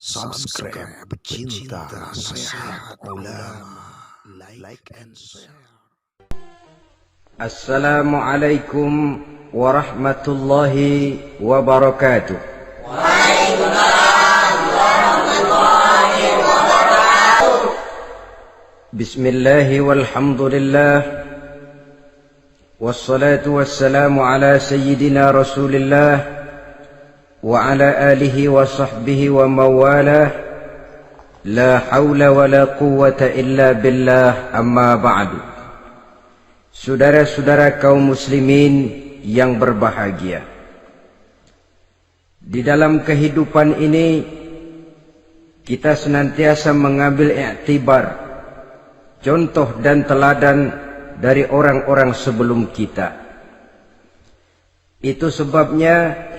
Subscribe pecinta nasihat ulama, like and share. Assalamualaikum warahmatullahi wabarakatuh. Waalaikumsalam warahmatullahi wabarakatuh. Bismillahi walhamdulillah, wassalatu wassalamu ala sayyidina rasulillah wa ala alihi wa sahbihi wa mawalah. La hawla wa la quwwata illa billah, amma ba'du. Saudara-saudara kaum muslimin yang berbahagia, di dalam kehidupan ini kita senantiasa mengambil iktibar, contoh dan teladan dari orang-orang sebelum kita. Itu sebabnya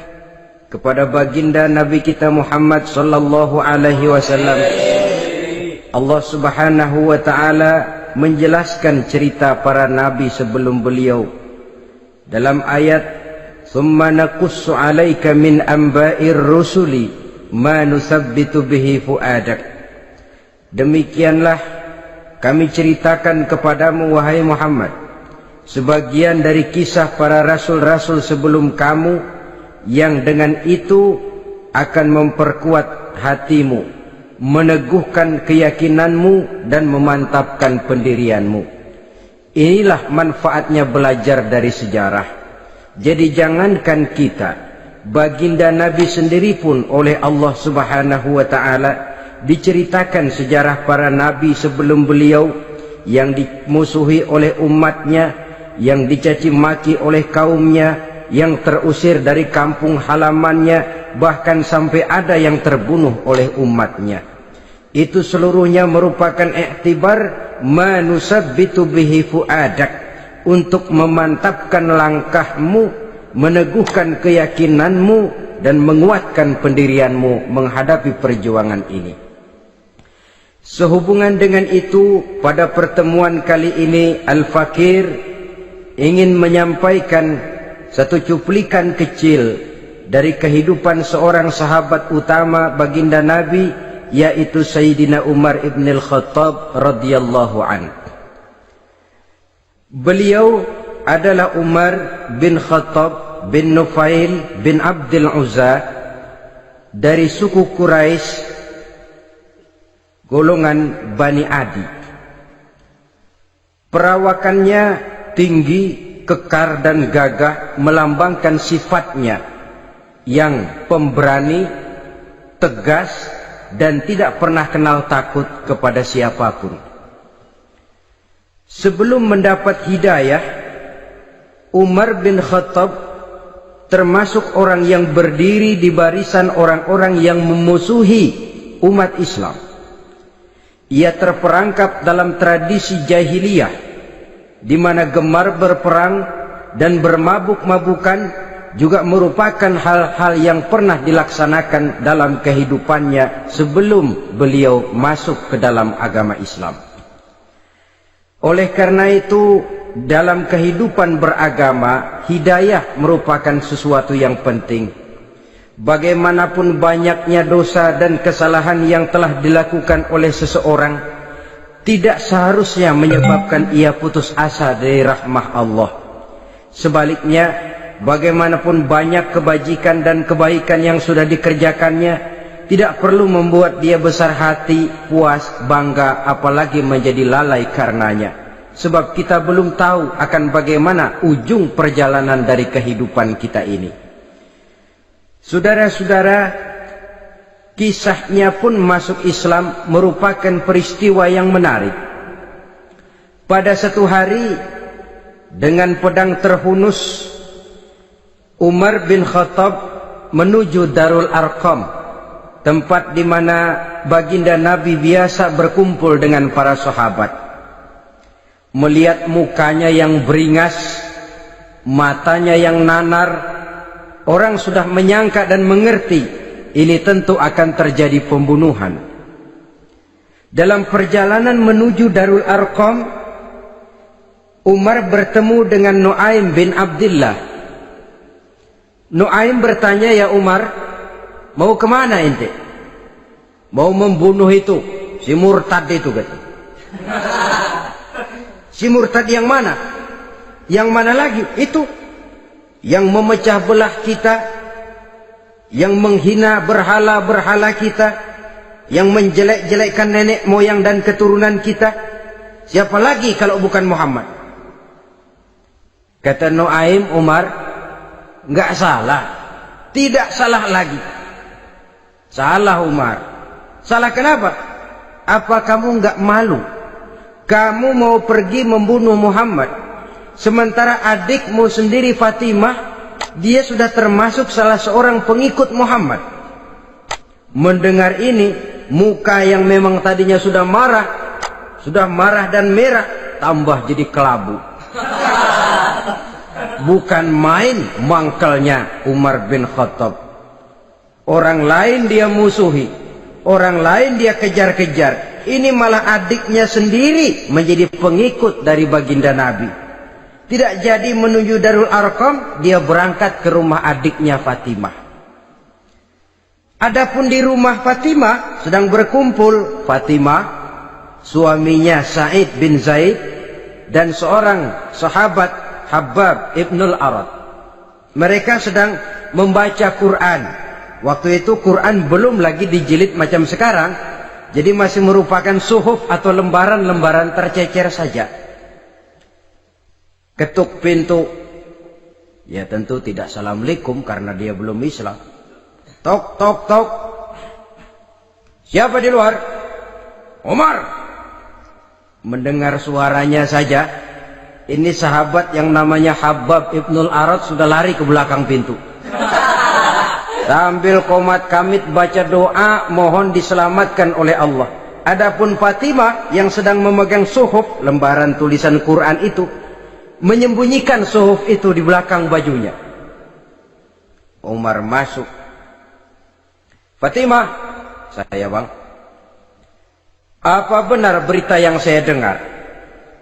kepada baginda Nabi kita Muhammad sallallahu alaihi wasallam, Allah Subhanahu wa taala menjelaskan cerita para nabi sebelum beliau dalam ayat "Tsumma naqussu 'alaika min amba'ir rusuli ma nusabbitu bihi fu'adak." Demikianlah kami ceritakan kepadamu wahai Muhammad sebagian dari kisah para rasul-rasul sebelum kamu, yang dengan itu akan memperkuat hatimu, meneguhkan keyakinanmu dan memantapkan pendirianmu. Inilah manfaatnya belajar dari sejarah. Jadi jangankan kita, baginda Nabi sendiri pun oleh Allah Subhanahu wa taala diceritakan sejarah para nabi sebelum beliau yang dimusuhi oleh umatnya, yang dicaci maki oleh kaumnya, yang terusir dari kampung halamannya, bahkan sampai ada yang terbunuh oleh umatnya. Itu seluruhnya merupakan iktibar manusabbitu bihi fu'adak, untuk memantapkan langkahmu, meneguhkan keyakinanmu dan menguatkan pendirianmu menghadapi perjuangan ini. Sehubungan dengan itu, pada pertemuan kali ini Al-Fakir ingin menyampaikan satu cuplikan kecil dari kehidupan seorang sahabat utama baginda Nabi, yaitu Sayyidina Umar ibn al-Khattab radhiyallahu an. Beliau adalah Umar bin Khattab bin Nufail bin Abdul Uzza dari suku Quraisy, golongan Bani Adi. Perawakannya tinggi, kekar dan gagah, melambangkan sifatnya yang pemberani, tegas dan tidak pernah kenal takut kepada siapapun. Sebelum mendapat hidayah, Umar bin Khattab termasuk orang yang berdiri di barisan orang-orang yang memusuhi umat Islam. Ia terperangkap dalam tradisi jahiliyah, di mana gemar berperang dan bermabuk-mabukan juga merupakan hal-hal yang pernah dilaksanakan dalam kehidupannya sebelum beliau masuk ke dalam agama Islam. Oleh karena itu, dalam kehidupan beragama, hidayah merupakan sesuatu yang penting. Bagaimanapun banyaknya dosa dan kesalahan yang telah dilakukan oleh seseorang, tidak seharusnya menyebabkan ia putus asa dari rahmah Allah. Sebaliknya, bagaimanapun banyak kebajikan dan kebaikan yang sudah dikerjakannya, tidak perlu membuat dia besar hati, puas, bangga, apalagi menjadi lalai karenanya. Sebab kita belum tahu akan bagaimana ujung perjalanan dari kehidupan kita ini. Saudara-saudara, kisahnya pun masuk Islam merupakan peristiwa yang menarik. Pada satu hari, dengan pedang terhunus, Umar bin Khattab menuju Darul Arqam, tempat di mana baginda Nabi biasa berkumpul dengan para sahabat. Melihat mukanya yang beringas, matanya yang nanar, orang sudah menyangka dan mengerti ini tentu akan terjadi pembunuhan. Dalam perjalanan menuju Darul Arqam, Umar bertemu dengan Nuaim bin Abdullah. Nuaim bertanya, "Ya Umar, mau kemana ente?" mau membunuh itu si murtad itu kata. Si murtad yang mana? Yang mana lagi? Itu yang memecah belah kita, yang menghina berhala-berhala kita, yang menjelek-jelekkan nenek moyang dan keturunan kita. Siapa lagi kalau bukan Muhammad? Kata Nuaim Umar, nggak salah, tidak salah lagi. Salah Umar. Salah kenapa? Apa kamu nggak malu? Kamu mau pergi membunuh Muhammad, sementara adikmu sendiri Fatimah, dia sudah termasuk salah seorang pengikut Muhammad. Mendengar ini, muka yang memang tadinya sudah marah dan merah, tambah jadi kelabu. Bukan main mangkelnya Umar bin Khattab. Orang lain dia musuhi, orang lain dia kejar-kejar. Ini malah adiknya sendiri menjadi pengikut dari baginda Nabi. Tidak jadi menuju Darul Arqam, dia berangkat ke rumah adiknya Fatimah. Adapun di rumah Fatimah sedang berkumpul Fatimah, suaminya Sa'id bin Zaid, dan seorang sahabat Habbab ibnul Arad. Mereka sedang membaca Quran. Waktu itu Quran belum lagi dijilid macam sekarang, jadi masih merupakan suhuf atau lembaran-lembaran tercecer saja. Ketuk pintu, ya tentu tidak assalamualaikum karena dia belum Islam. Tok tok tok. Siapa di luar? Umar. Mendengar suaranya saja, ini sahabat yang namanya Habbab ibnul Arad sudah lari ke belakang pintu. Sambil komat kamit baca doa mohon diselamatkan oleh Allah. Adapun Fatimah yang sedang memegang suhuf, lembaran tulisan Quran itu, menyembunyikan suhuf itu di belakang bajunya. Umar masuk. Fatimah, saya bang, apa benar berita yang saya dengar?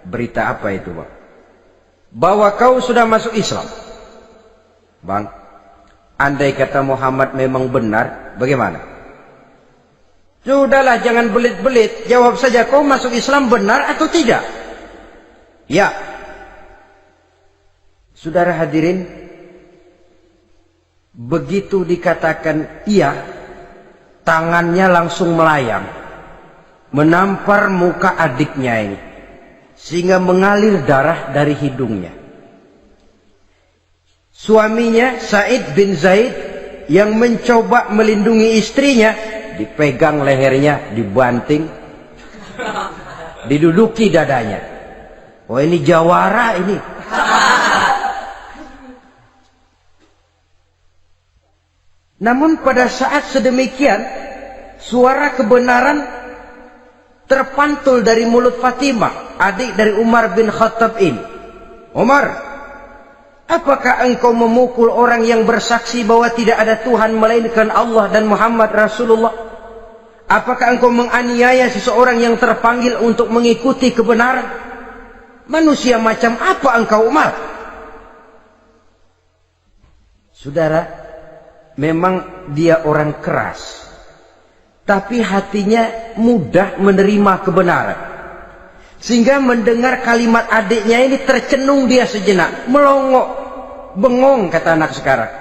Berita apa itu bang? Bahwa kau sudah masuk Islam. Bang, andai kata Muhammad memang benar, bagaimana? Sudahlah, jangan belit-belit. Jawab saja, kau masuk Islam benar atau tidak? Ya. Saudara hadirin, begitu dikatakan iya, tangannya langsung melayang, menampar muka adiknya ini, sehingga mengalir darah dari hidungnya. Suaminya Sa'id bin Zaid yang mencoba melindungi istrinya, dipegang lehernya, dibanting, diduduki dadanya. Oh, ini jawara ini. Namun pada saat sedemikian, suara kebenaran terpantul dari mulut Fatimah, adik dari Umar bin Khattab ini. Umar, apakah engkau memukul orang yang bersaksi bahwa tidak ada Tuhan melainkan Allah dan Muhammad Rasulullah? Apakah engkau menganiaya seseorang yang terpanggil untuk mengikuti kebenaran? Manusia macam apa engkau, Umar? Saudara, memang dia orang keras, tapi hatinya mudah menerima kebenaran. Sehingga mendengar kalimat adiknya ini tercenung dia sejenak, melongo, bengong kata anak sekarang.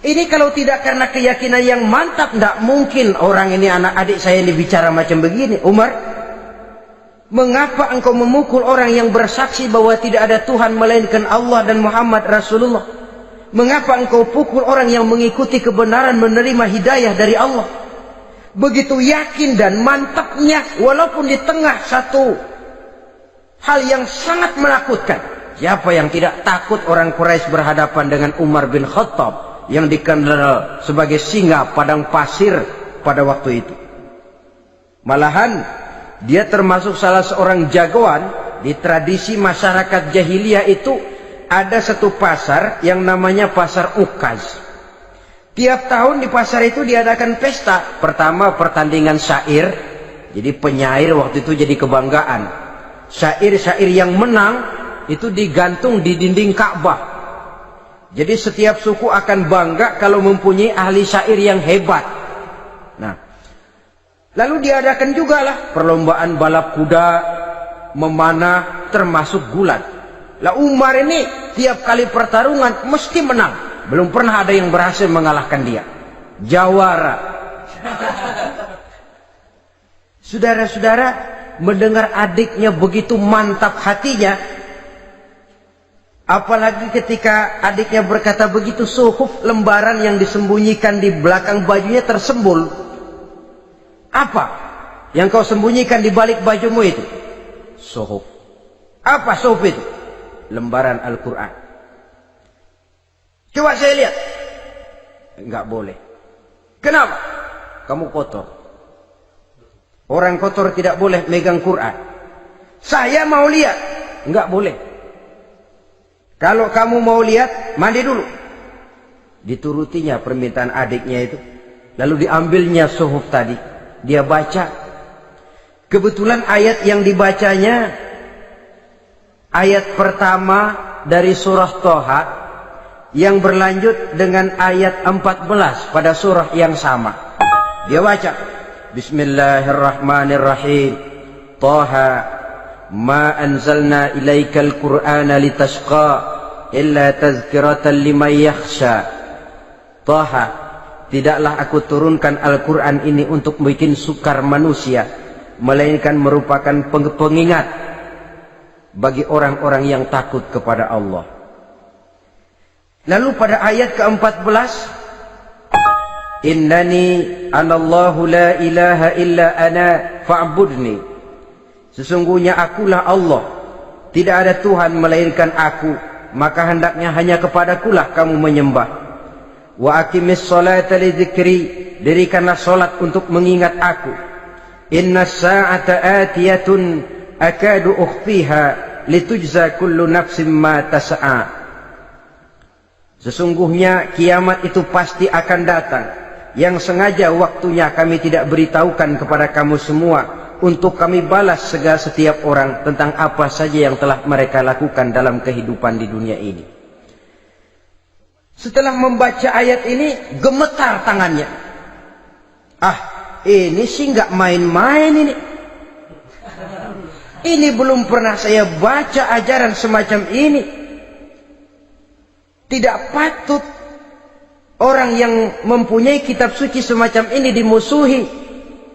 Ini kalau tidak karena keyakinan yang mantap, tidak mungkin orang ini, anak adik saya ini bicara macam begini. Umar, mengapa engkau memukul orang yang bersaksi bahwa tidak ada Tuhan melainkan Allah dan Muhammad Rasulullah? Mengapa engkau pukul orang yang mengikuti kebenaran, menerima hidayah dari Allah? Begitu yakin dan mantapnya, walaupun di tengah satu hal yang sangat menakutkan. Siapa yang tidak takut orang Quraisy berhadapan dengan Umar bin Khattab yang dikenal sebagai singa padang pasir pada waktu itu? Malahan dia termasuk salah seorang jagoan di tradisi masyarakat jahiliyah. Itu ada satu pasar yang namanya pasar Ukaz. Tiap tahun di pasar itu diadakan pesta. Pertama pertandingan syair. Jadi penyair waktu itu jadi kebanggaan. Syair-syair yang menang itu digantung di dinding Ka'bah. Jadi setiap suku akan bangga kalau mempunyai ahli syair yang hebat. Nah, Lalu diadakan juga lah perlombaan balap kuda, memanah, termasuk gulat. Lah Umar ini tiap kali pertarungan mesti menang. Belum pernah ada yang berhasil mengalahkan dia. Jawara. Saudara-saudara, mendengar adiknya begitu mantap hatinya, apalagi ketika adiknya berkata begitu, suhuf, lembaran yang disembunyikan di belakang bajunya tersembul. Apa yang kau sembunyikan di balik bajumu itu? Suhuf. Apa suhuf itu? Lembaran Al-Quran. Coba saya lihat. Enggak boleh. Kenapa? Kamu kotor. Orang kotor tidak boleh megang Quran. Saya mau lihat. Enggak boleh. Kalau kamu mau lihat, mandi dulu. Diturutinya permintaan adiknya itu. Lalu diambilnya suhuf tadi. Dia baca. Kebetulan ayat yang dibacanya ayat pertama dari surah Toha yang berlanjut dengan ayat 14 pada surah yang sama. Dia baca, Bismillahirrahmanirrahim. Toha ma anzalna ilaikal Qur'ana litashqa illa tazkiratan liman yakhsha. Toha, tidaklah aku turunkan Al-Quran ini untuk bikin sukar manusia, melainkan merupakan pengingat bagi orang-orang yang takut kepada Allah. Lalu pada ayat ke-14, Innani anallahu la ilaha illa ana fa'budni. Sesungguhnya akulah Allah, tidak ada Tuhan melainkan aku, maka hendaknya hanya kepadakulah kamu menyembah. Wa aqimis sholata li dzikri, dirikanlah salat untuk mengingat aku. Inna sa'ata atiyatun akadu ukhfiha litujza kullu nafsin ma tas'a. Sesungguhnya kiamat itu pasti akan datang, yang sengaja waktunya kami tidak beritahukan kepada kamu semua, untuk kami balas segala setiap orang tentang apa saja yang telah mereka lakukan dalam kehidupan di dunia ini. Setelah membaca ayat ini, gemetar tangannya. Ah, ini sih nggak main-main ini. Ini belum pernah saya baca ajaran semacam ini. Tidak patut orang yang mempunyai kitab suci semacam ini dimusuhi.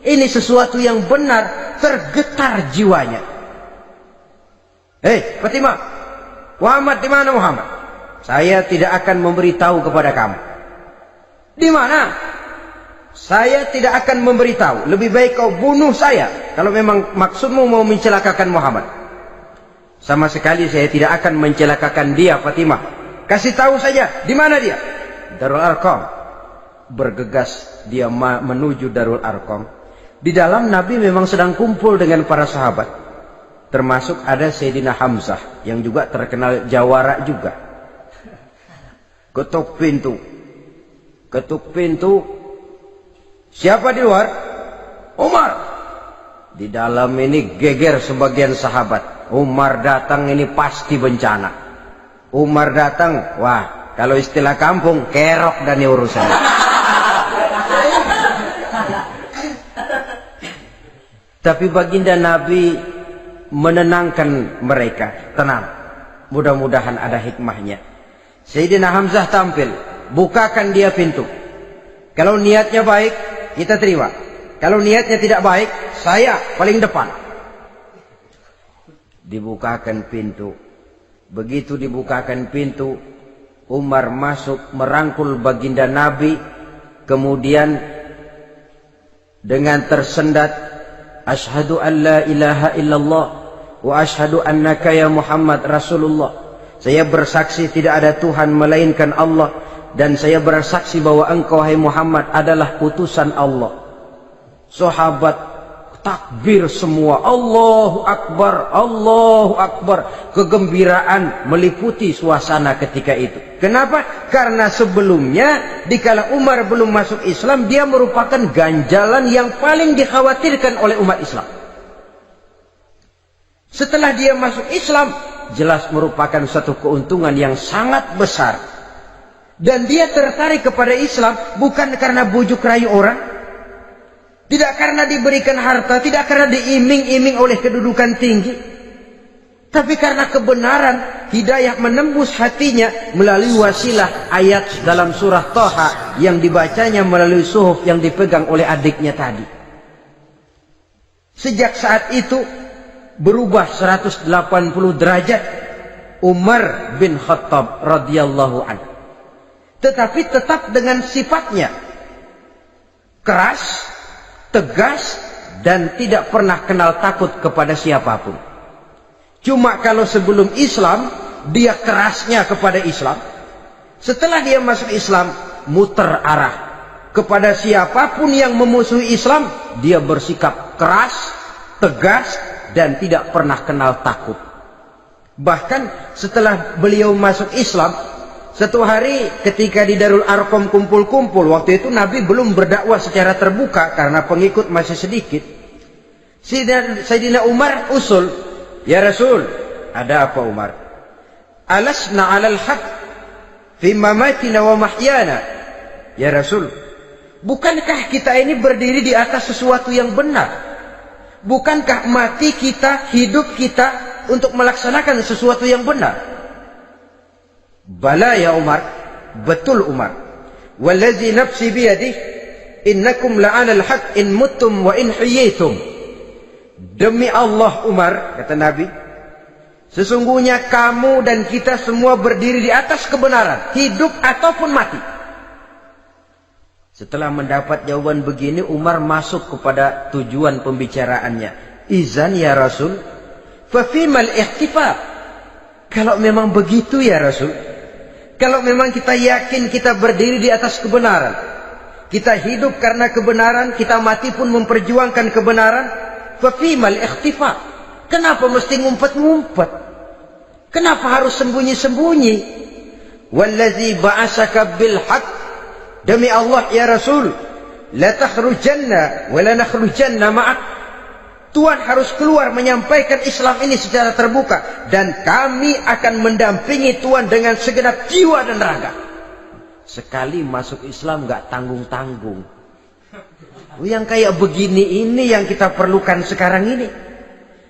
Ini sesuatu yang benar, tergetar jiwanya. Hei, Fatimah, Muhammad di mana Muhammad? Saya tidak akan memberitahu kepada kamu. Di mana? Saya tidak akan memberitahu. Lebih baik kau bunuh saya kalau memang maksudmu mau mencelakakan Muhammad. Sama sekali saya tidak akan mencelakakan dia, Fatimah. Kasih tahu saja, di mana dia? Darul Arqam. Bergegas dia menuju Darul Arqam. Di dalam Nabi memang sedang kumpul dengan para sahabat. Termasuk ada Sayyidina Hamzah yang juga terkenal jawara juga. Ketuk pintu. Ketuk pintu. Siapa di luar? Umar. Di dalam ini geger sebagian sahabat. Umar datang ini pasti bencana. Umar datang, wah, kalau istilah kampung, kerok dan urusan. Tapi baginda Nabi menenangkan mereka. Tenang, mudah-mudahan ada hikmahnya. Sayyidina Hamzah tampil, bukakan dia pintu. Kalau niatnya baik, kita terima. Kalau niatnya tidak baik, saya paling depan. Dibukakan pintu. Begitu dibukakan pintu, Umar masuk merangkul baginda Nabi. Kemudian dengan tersendat, Ashhadu an la ilaha illallah wa ashhadu annaka ya Muhammad Rasulullah. Saya bersaksi tidak ada Tuhan melainkan Allah, dan saya bersaksi bahwa engkau hai Muhammad adalah utusan Allah. Sahabat takbir semua, Allahu Akbar, Allahu Akbar. Kegembiraan meliputi suasana ketika itu. Kenapa? Karena sebelumnya dikala Umar belum masuk Islam, dia merupakan ganjalan yang paling dikhawatirkan oleh umat Islam. Setelah dia masuk Islam, jelas merupakan suatu keuntungan yang sangat besar. Dan dia tertarik kepada Islam bukan karena bujuk rayu orang, Tidak karena diberikan harta, tidak karena diiming-iming oleh kedudukan tinggi, tapi karena kebenaran. Hidayah menembus hatinya melalui wasilah ayat dalam surah Thaha yang dibacanya melalui suhuf yang dipegang oleh adiknya tadi. Sejak saat itu berubah 180 derajat Umar bin Khattab radhiyallahu anhu. Tetapi tetap dengan sifatnya keras, tegas, dan tidak pernah kenal takut kepada siapapun. Cuma kalau sebelum Islam dia kerasnya kepada Islam, setelah dia masuk Islam muter arah kepada siapapun yang memusuhi Islam. Dia bersikap keras, tegas, dan tidak pernah kenal takut. Bahkan setelah beliau masuk Islam, satu hari ketika di Darul Arqam kumpul-kumpul, waktu itu Nabi belum berdakwah secara terbuka karena pengikut masih sedikit. Sayyidina Umar usul, "Ya Rasul, ada apa Umar? Alasna 'alal haq fi mamatina wa mahyana." Ya Rasul, bukankah kita ini berdiri di atas sesuatu yang benar? Bukankah mati kita, hidup kita untuk melaksanakan sesuatu yang benar? Bala ya Umar, betul Umar. Wallazi nafsi biyadih, innakum la'alal haq in muttum wa in hiyitum. Demi Allah Umar, kata Nabi, sesungguhnya kamu dan kita semua berdiri di atas kebenaran, hidup ataupun mati. Setelah mendapat jawaban begini, Umar masuk kepada tujuan pembicaraannya. Izan ya Rasul, fafimal ihtifal. Kalau memang begitu ya Rasul, kalau memang kita yakin kita berdiri di atas kebenaran, kita hidup karena kebenaran, kita mati pun memperjuangkan kebenaran, fafimal ihtifal. Kenapa mesti ngumpet-ngumpet? Kenapa harus sembunyi-sembunyi? Wallazi ba'asaka bil haqq, demi Allah ya Rasul, la takhrujanna wa la nakhrujanna ma'ak. Tuhan harus keluar menyampaikan Islam ini secara terbuka, dan kami akan mendampingi Tuhan dengan segenap jiwa dan raga. Sekali masuk Islam gak tanggung-tanggung. Yang kayak begini ini yang kita perlukan sekarang ini.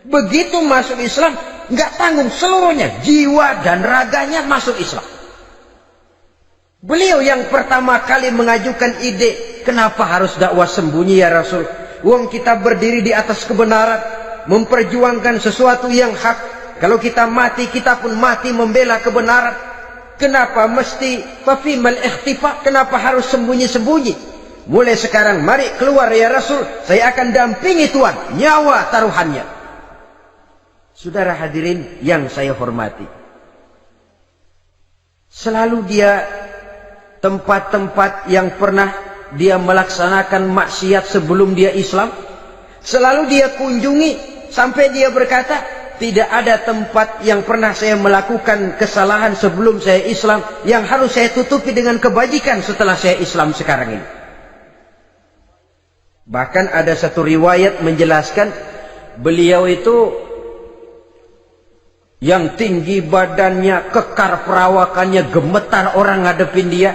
Begitu masuk Islam gak tanggung seluruhnya, jiwa dan raganya masuk Islam. Beliau yang pertama kali mengajukan ide, kenapa harus dakwah sembunyi ya Rasul? Wong kita berdiri di atas kebenaran, memperjuangkan sesuatu yang hak. Kalau kita mati, kita pun mati membela kebenaran. Kenapa mesti fafimal ikhtifa? Kenapa harus sembunyi-sembunyi? Mulai sekarang mari keluar ya Rasul, saya akan dampingi Tuhan, nyawa taruhannya. Saudara hadirin yang saya hormati, selalu dia tempat-tempat yang pernah dia melaksanakan maksiat sebelum dia Islam, selalu dia kunjungi sampai dia berkata, tidak ada tempat yang pernah saya melakukan kesalahan sebelum saya Islam yang harus saya tutupi dengan kebajikan setelah saya Islam sekarang ini. Bahkan ada satu riwayat menjelaskan beliau itu yang tinggi badannya, kekar perawakannya, gemetar orang ngadepin dia.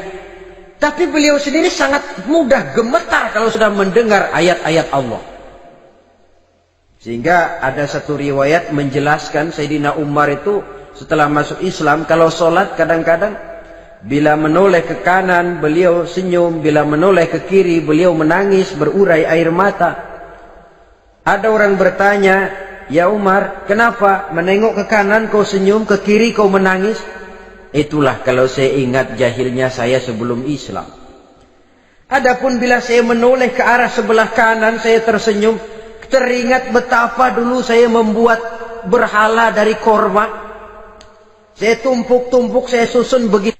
Tapi beliau sendiri sangat mudah gemetar kalau sudah mendengar ayat-ayat Allah. Sehingga ada satu riwayat menjelaskan Sayyidina Umar itu setelah masuk Islam, kalau sholat kadang-kadang bila menoleh ke kanan beliau senyum, bila menoleh ke kiri beliau menangis berurai air mata. Ada orang bertanya, ya Umar, kenapa menengok ke kanan kau senyum, ke kiri kau menangis? Itulah kalau saya ingat jahilnya saya sebelum Islam. Adapun bila saya menoleh ke arah sebelah kanan saya tersenyum, teringat betapa dulu saya membuat berhala dari korma. Saya tumpuk-tumpuk, saya susun begitu.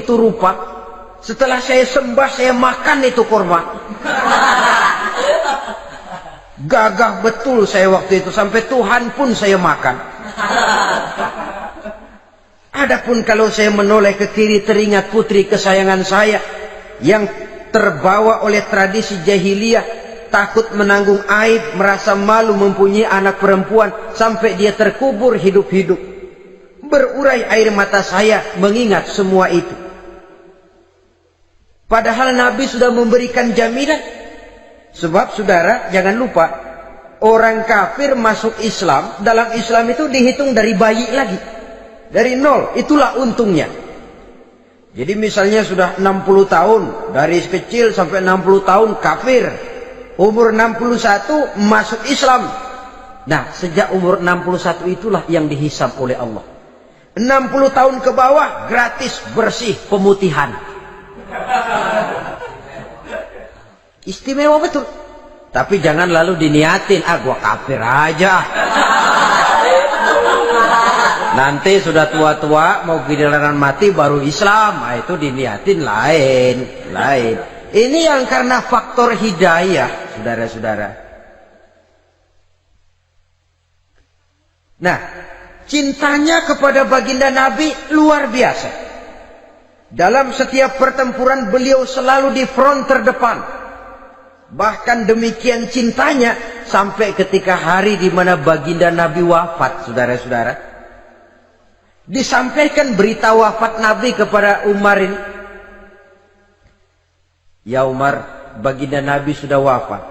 Itu rupa. Setelah saya sembah, saya makan itu korma. Gagah betul saya waktu itu, sampai Tuhan pun saya makan. Adapun kalau saya menoleh ke kiri teringat putri kesayangan saya yang terbawa oleh tradisi jahiliyah, takut menanggung aib, merasa malu mempunyai anak perempuan, sampai dia terkubur hidup-hidup. Berurai air mata saya mengingat semua itu. Padahal Nabi sudah memberikan jaminan. Sebab saudara jangan lupa, orang kafir masuk Islam, dalam Islam itu dihitung dari bayi lagi, dari nol. Itulah untungnya. Jadi misalnya sudah 60 tahun, dari kecil sampai 60 tahun kafir, umur 61 masuk Islam. Nah, sejak umur 61 itulah yang dihisab oleh Allah. 60 tahun ke bawah gratis bersih pemutihan. Istimewa betul. Tapi jangan lalu diniatin, gua kafir aja. Nanti sudah tua-tua mau giliran mati baru Islam. Nah, itu diniatin lain. Ini yang karena faktor hidayah, saudara-saudara. Nah, cintanya kepada baginda Nabi luar biasa. Dalam setiap pertempuran beliau selalu di front terdepan. Bahkan demikian cintanya sampai ketika hari di mana baginda Nabi wafat, saudara-saudara. Disampaikan berita wafat Nabi kepada Umar ini. Ya Umar, baginda Nabi sudah wafat.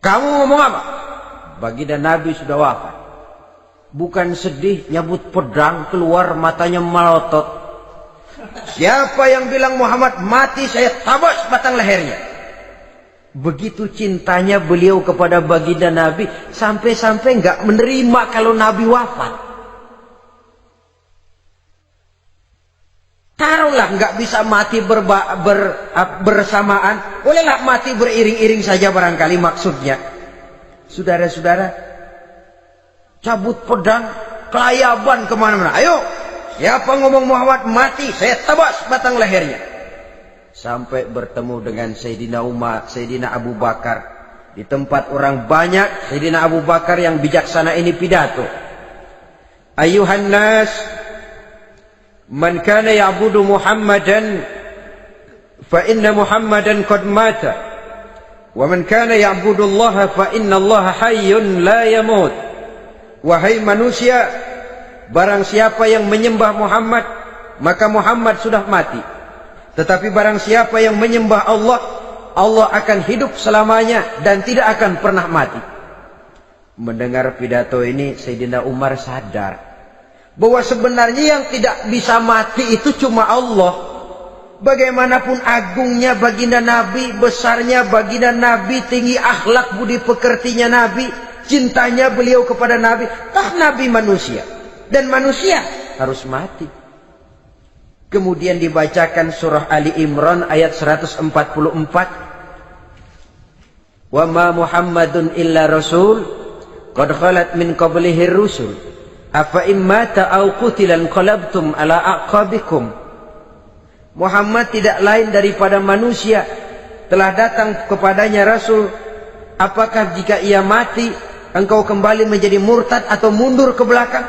Kamu ngomong apa? Baginda Nabi sudah wafat. Bukan sedih, nyabut pedang, keluar matanya melotot. Siapa yang bilang Muhammad mati, saya tabas batang lehernya. Begitu cintanya beliau kepada baginda Nabi, sampai-sampai nggak menerima kalau Nabi wafat. Taruhlah nggak bisa mati bersamaan, bolehlah mati beriring-iring saja barangkali maksudnya. Saudara-saudara, cabut pedang, kelayaban kemana-mana. Ayo, siapa ngomong Muhammad mati, saya tabas batang lehernya. Sampai bertemu dengan Sayyidina Umar, Sayyidina Abu Bakar. Di tempat orang banyak, Sayyidina Abu Bakar yang bijaksana ini pidato. Ayuhan nas, man kana ya'budu Muhammadan, fa inna Muhammadan qad mata. Wa man kana ya'budu Allah, fa inna Allah hayyun la yamut. Wahai manusia, barang siapa yang menyembah Muhammad, maka Muhammad sudah mati. Tetapi barang siapa yang menyembah Allah, Allah akan hidup selamanya dan tidak akan pernah mati. Mendengar pidato ini, Sayyidina Umar sadar bahwa sebenarnya yang tidak bisa mati itu cuma Allah. Bagaimanapun agungnya baginda Nabi, besarnya baginda Nabi, tinggi akhlak budi pekertinya Nabi, cintanya beliau kepada Nabi, tak Nabi manusia. Dan manusia harus mati. Kemudian dibacakan surah Ali Imran ayat 144. Wa ma Muhammadun illa rasul qad khalat min qablihi rusul afa immata aw qutilan qalabtum ala aqabikum. Muhammad tidak lain daripada manusia, telah datang kepadanya rasul. Apakah jika ia mati engkau kembali menjadi murtad atau mundur ke belakang?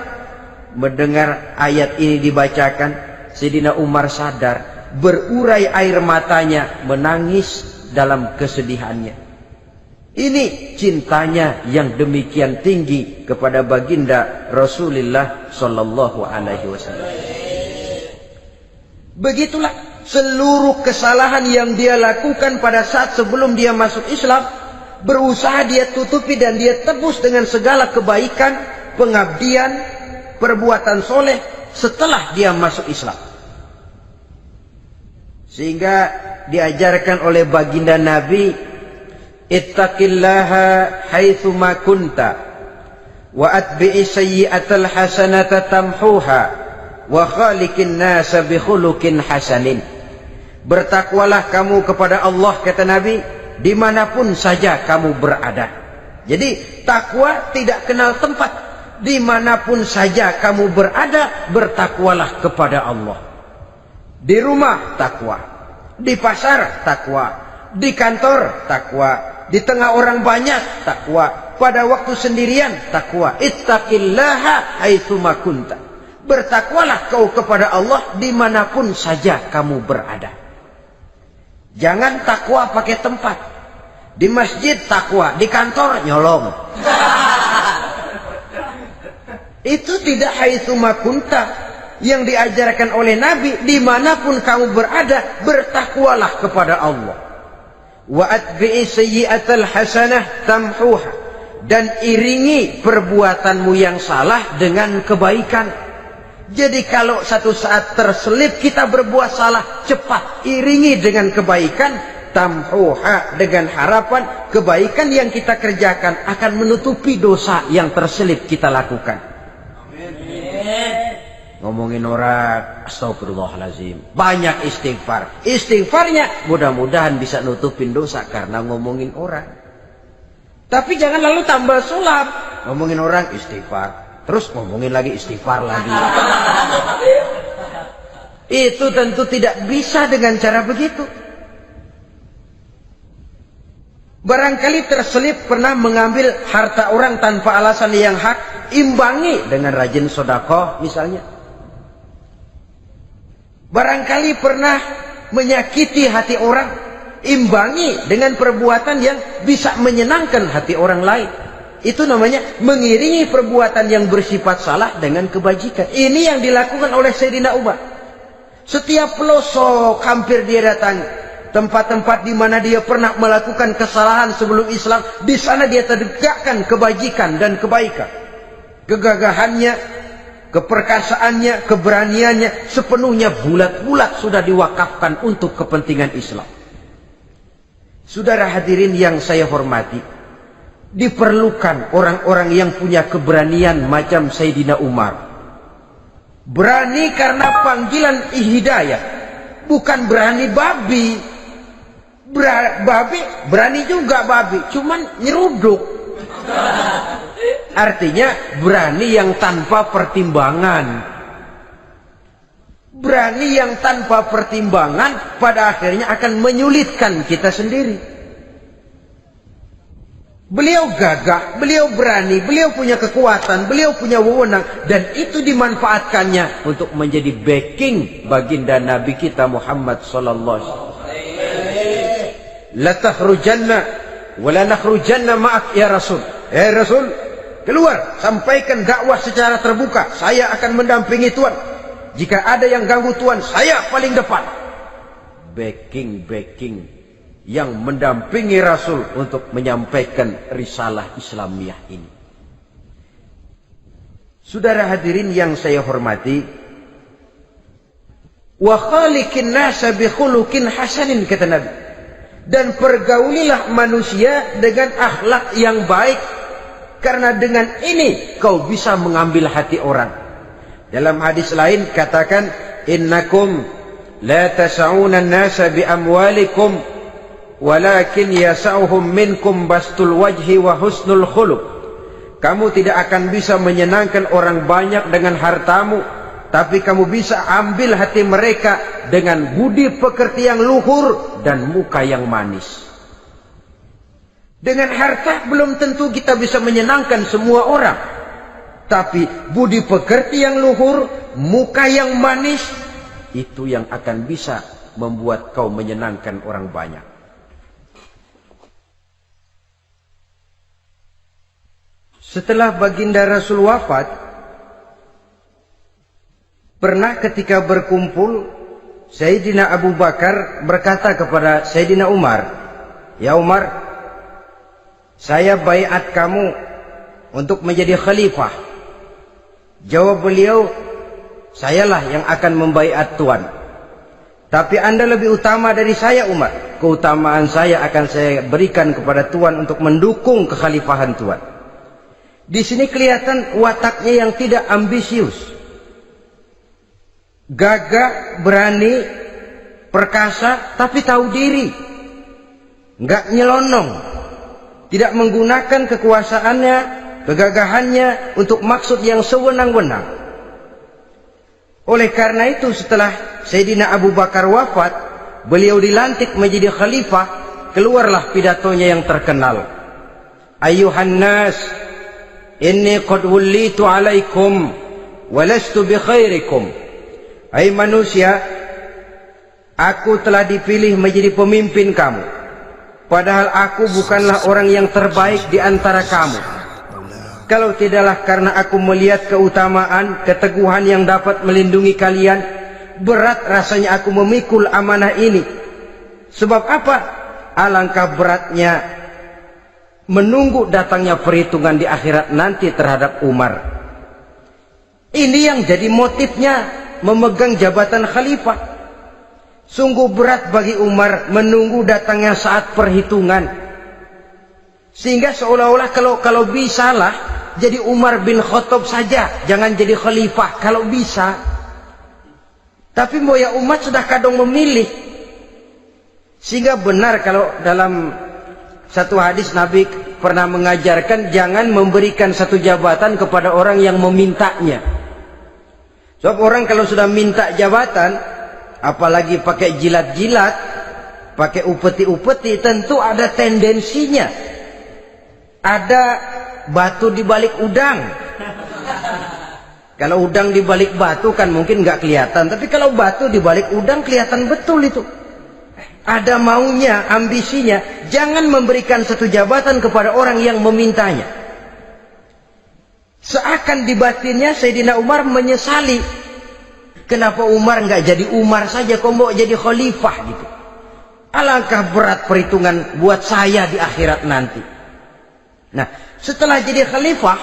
Mendengar ayat ini dibacakan, Sayyidina Umar sadar, berurai air matanya, menangis dalam kesedihannya. Ini cintanya yang demikian tinggi kepada baginda Rasulullah sallallahu alaihi wasallam. Begitulah seluruh kesalahan yang dia lakukan pada saat sebelum dia masuk Islam, berusaha dia tutupi dan dia tebus dengan segala kebaikan, pengabdian, perbuatan soleh setelah dia masuk Islam. Sehingga diajarkan oleh baginda Nabi, ittaqillaha haitsu ma kunta wa atbi'i sayyi'atal hasanata tamhuha wa khaliqin nasa bi khuluqin hasanin. Bertakwalah kamu kepada Allah, kata Nabi, dimanapun saja kamu berada. Jadi takwa tidak kenal tempat. Dimanapun saja kamu berada, bertakwalah kepada Allah. Di rumah takwa, di pasar takwa, di kantor takwa, di tengah orang banyak takwa, pada waktu sendirian takwa. Ittaqillaha haitsu ma kunta. Bertakwalah kau kepada Allah dimanapun saja kamu berada. Jangan takwa pakai tempat. Di masjid takwa, di kantor nyolong. Itu tidak haitsu makunta. Yang diajarkan oleh Nabi, dimanapun kamu berada, bertakwalah kepada Allah. Wa atbi'i sayyi'atal hasanah tamhuha. Dan iringi perbuatanmu yang salah dengan kebaikan. Jadi kalau satu saat terselip kita berbuat salah, cepat iringi dengan kebaikan. Tamhuha, dengan harapan kebaikan yang kita kerjakan akan menutupi dosa yang terselip kita lakukan. Ngomongin orang, astagfirullahaladzim, banyak istighfar. Istighfarnya mudah-mudahan bisa nutupin dosa karena ngomongin orang. Tapi jangan lalu tambah sulap. Ngomongin orang istighfar, terus ngomongin lagi istighfar lagi. Itu tentu tidak bisa dengan cara begitu. Barangkali terselip pernah mengambil harta orang tanpa alasan yang hak, imbangi dengan rajin sedekah misalnya. Barangkali pernah menyakiti hati orang, imbangi dengan perbuatan yang bisa menyenangkan hati orang lain. Itu namanya mengiringi perbuatan yang bersifat salah dengan kebajikan. Ini yang dilakukan oleh Sayyidina Umar. Setiap pelosok hampir dia datangi. Tempat-tempat di mana dia pernah melakukan kesalahan sebelum Islam, di sana dia tegakkan kebajikan dan kebaikan. Kegagahannya, keperkasaannya, keberaniannya sepenuhnya bulat-bulat sudah diwakafkan untuk kepentingan Islam. Saudara hadirin yang saya hormati, diperlukan orang-orang yang punya keberanian macam Sayyidina Umar. Berani karena panggilan hidayah, bukan berani babi. Babi berani juga babi, cuman nyeruduk. Artinya berani yang tanpa pertimbangan. Berani yang tanpa pertimbangan pada akhirnya akan menyulitkan kita sendiri. Beliau gagah, beliau berani, beliau punya kekuatan, beliau punya wewenang, dan itu dimanfaatkannya untuk menjadi backing baginda Nabi kita Muhammad sallallahu alaihi wasallam. La takhrujanna wa la nakhrujanna ma'ak ya Rasul. Rasul, keluar, sampaikan dakwah secara terbuka. Saya akan mendampingi Tuhan. Jika ada yang ganggu Tuhan, saya paling depan. Backing yang mendampingi Rasul untuk menyampaikan risalah Islamiyah ini. Saudara hadirin yang saya hormati, wa khaliqin nasa bi khuluqin hasanin, kata Nabi. Dan pergaulilah manusia dengan akhlak yang baik, karena dengan ini kau bisa mengambil hati orang. Dalam hadis lain katakan, innakum la tas'una an-nasa bi amwalikum walakin yas'uhum minkum bastul wajhi wa husnul khuluq. Kamu tidak akan bisa menyenangkan orang banyak dengan hartamu, tapi kamu bisa ambil hati mereka dengan budi pekerti yang luhur dan muka yang manis. Dengan harta belum tentu kita bisa menyenangkan semua orang, tapi budi pekerti yang luhur, muka yang manis, itu yang akan bisa membuat kau menyenangkan orang banyak. Setelah baginda Rasul wafat, pernah ketika berkumpul, Sayyidina Abu Bakar berkata kepada Sayyidina Umar, "Ya Umar, saya baiat kamu untuk menjadi khalifah." Jawab beliau, "Sayalah yang akan membaiat Tuan. Tapi Anda lebih utama dari saya, Umar. Keutamaan saya akan saya berikan kepada Tuan untuk mendukung kekhalifahan Tuan." Di sini kelihatan wataknya yang tidak ambisius. Gagah, berani, perkasa, tapi tahu diri. Enggak nyelonong. Tidak menggunakan kekuasaannya, kegagahannya untuk maksud yang sewenang-wenang. Oleh karena itu setelah Sayyidina Abu Bakar wafat, beliau dilantik menjadi khalifah, keluarlah pidatonya yang terkenal. Ayuhan nas, inni qad wullitu alaikum walastu bi khairikum. Hai manusia, Aku telah dipilih menjadi pemimpin kamu, padahal aku bukanlah orang yang terbaik di antara kamu. Kalau tidaklah karena aku melihat keutamaan, keteguhan yang dapat melindungi kalian, berat rasanya aku memikul amanah ini. Sebab apa? Alangkah beratnya menunggu datangnya perhitungan di akhirat nanti terhadap Umar. Ini yang jadi motifnya memegang jabatan khalifah. Sungguh berat bagi Umar menunggu datangnya saat perhitungan. Sehingga seolah-olah kalau bisalah jadi Umar bin Khattab saja, jangan jadi khalifah kalau bisa. Tapi moya umat sudah kadang memilih. Sehingga benar kalau dalam satu hadis Nabi pernah mengajarkan jangan memberikan satu jabatan kepada orang yang memintanya. Sebab orang kalau sudah minta jabatan, apalagi pakai jilat-jilat, pakai upeti-upeti, tentu ada tendensinya. Ada batu di balik udang. Kalau udang di balik batu kan mungkin nggak kelihatan, tapi kalau batu di balik udang kelihatan betul itu. Ada maunya, ambisinya. Jangan memberikan satu jabatan kepada orang yang memintanya. Seakan di batinnya Sayyidina Umar menyesali. Kenapa Umar nggak jadi Umar saja, kok mau jadi khalifah gitu. Alangkah berat perhitungan buat saya di akhirat nanti. Nah, setelah jadi khalifah,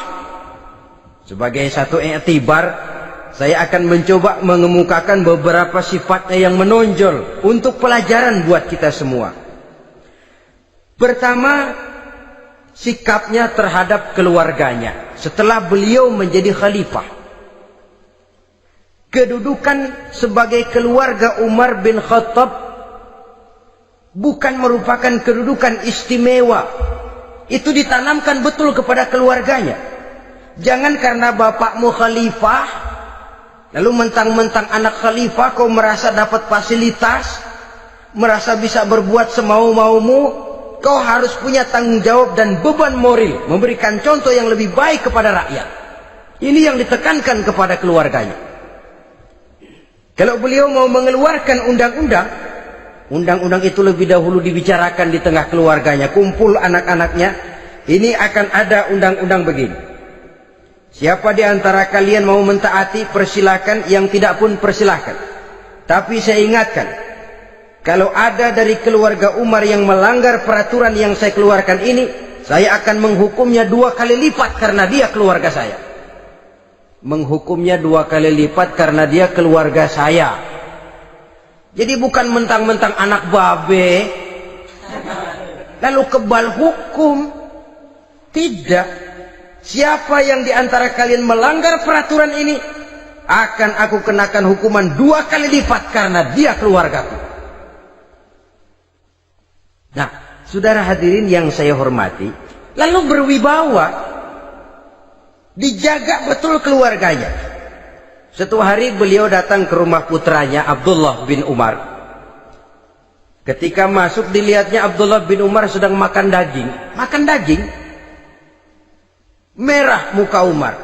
sebagai satu i'tibar, saya akan mencoba mengemukakan beberapa sifatnya yang menonjol untuk pelajaran buat kita semua. Pertama, sikapnya terhadap keluarganya setelah beliau menjadi khalifah. Kedudukan sebagai keluarga Umar bin Khattab bukan merupakan kedudukan istimewa. Itu ditanamkan betul kepada keluarganya. Jangan karena bapakmu khalifah, lalu mentang-mentang anak khalifah kau merasa dapat fasilitas, merasa bisa berbuat semau-maumu. Kau harus punya tanggung jawab dan beban moral, memberikan contoh yang lebih baik kepada rakyat. Ini yang ditekankan kepada keluarganya. Kalau beliau mau mengeluarkan undang-undang, undang-undang itu lebih dahulu dibicarakan di tengah keluarganya, kumpul anak-anaknya. Ini akan ada undang-undang begini. Siapa di antara kalian mau mentaati, persilakan. Yang tidak pun persilakan. Tapi saya ingatkan, kalau ada dari keluarga Umar yang melanggar peraturan yang saya keluarkan ini, saya akan menghukumnya 2 kali lipat karena dia keluarga saya. Menghukumnya 2 kali lipat karena dia keluarga saya. Jadi bukan mentang-mentang anak babe lalu kebal hukum. Tidak. Siapa yang di antara kalian melanggar peraturan ini, akan aku kenakan hukuman 2 kali lipat karena dia keluargaku. Nah, saudara hadirin yang saya hormati, lalu berwibawa, dijaga betul keluarganya. Suatu hari beliau datang ke rumah putranya Abdullah bin Umar. Ketika masuk dilihatnya Abdullah bin Umar sedang makan daging. Makan daging. Merah muka Umar.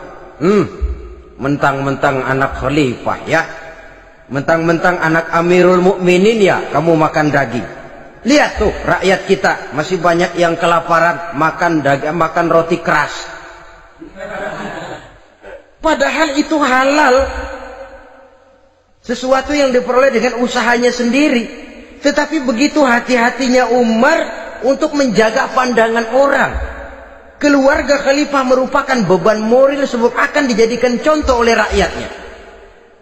Mentang-mentang anak khalifah ya. Mentang-mentang anak Amirul Mukminin ya, kamu makan daging. Lihat tuh rakyat kita masih banyak yang kelaparan, makan daging, makan roti keras. Padahal itu halal. Sesuatu yang diperoleh dengan usahanya sendiri. Tetapi begitu hati-hatinya Umar untuk menjaga pandangan orang. Keluarga khalifah merupakan beban moral sebab akan dijadikan contoh oleh rakyatnya.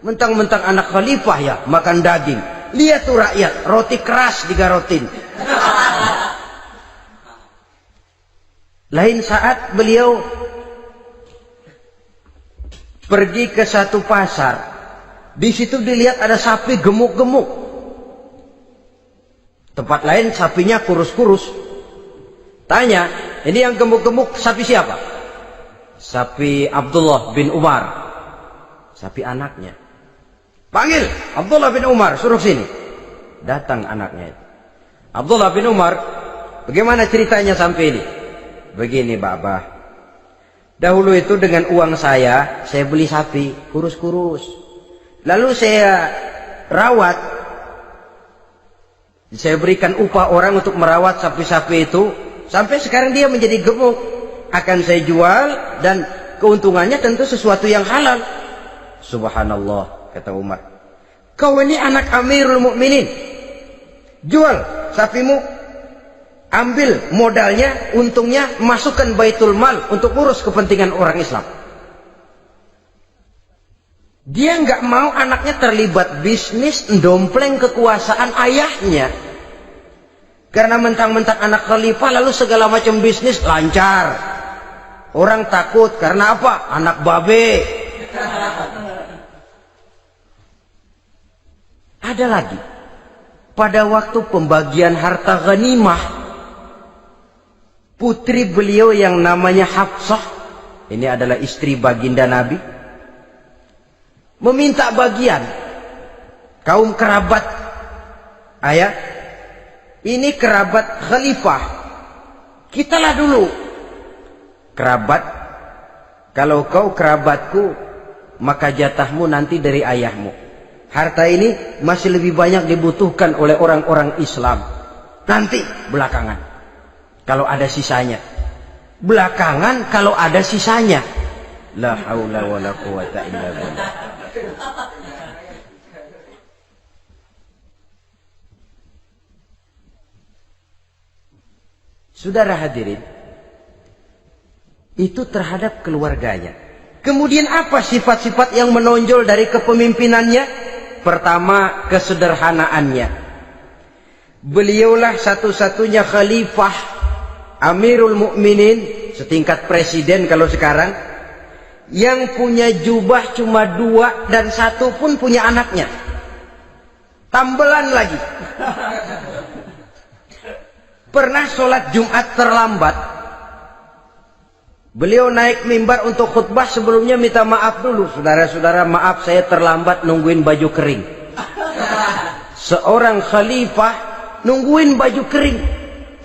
Mentang-mentang anak khalifah ya makan daging. Lihat tuh rakyat, roti keras digarotin. Lain saat beliau pergi ke satu pasar. Di situ dilihat ada sapi gemuk-gemuk. Tempat lain sapinya kurus-kurus. Tanya, ini yang gemuk-gemuk sapi siapa? Sapi Abdullah bin Umar. Sapi anaknya. Panggil Abdullah bin Umar, suruh sini. Datang anaknya itu. Abdullah bin Umar, bagaimana ceritanya sampai ini? Begini, Bapak. Dahulu itu dengan uang saya beli sapi kurus-kurus. Lalu saya rawat Saya berikan upah orang untuk merawat sapi-sapi itu. Sampai sekarang dia menjadi gemuk. Akan saya jual dan keuntungannya tentu sesuatu yang halal. Subhanallah, kata Umar. Kau ini anak Amirul Mukminin. Jual sapimu. Ambil modalnya, untungnya, masukkan Baitul Mal untuk urus kepentingan orang Islam. Dia nggak mau anaknya terlibat bisnis, dompleng kekuasaan ayahnya. Karena mentang-mentang anak khalifah lalu segala macam bisnis lancar. Orang takut karena apa? Anak babe. Ada lagi. Pada waktu pembagian harta ghanimah, putri beliau yang namanya Hafsah, ini adalah istri baginda Nabi, meminta bagian. Kaum kerabat ayah, ini kerabat khalifah, kitalah dulu kerabat. Kalau kau kerabatku, maka jatahmu nanti dari ayahmu. Harta ini masih lebih banyak dibutuhkan oleh orang-orang Islam. Nanti belakangan, kalau ada sisanya. Belakangan kalau ada sisanya. La haula wala quwata illa billah. Saudara hadirin, itu terhadap keluarganya. Kemudian apa sifat-sifat yang menonjol dari kepemimpinannya? Pertama, kesederhanaannya. Beliaulah satu-satunya khalifah, Amirul Mukminin, setingkat presiden kalau sekarang, yang punya jubah cuma 2 dan 1 pun punya anaknya. Tambelan lagi. Pernah sholat Jumat terlambat. Beliau naik mimbar untuk khutbah, sebelumnya minta maaf dulu. Saudara-saudara, maaf saya terlambat nungguin baju kering. Seorang khalifah nungguin baju kering.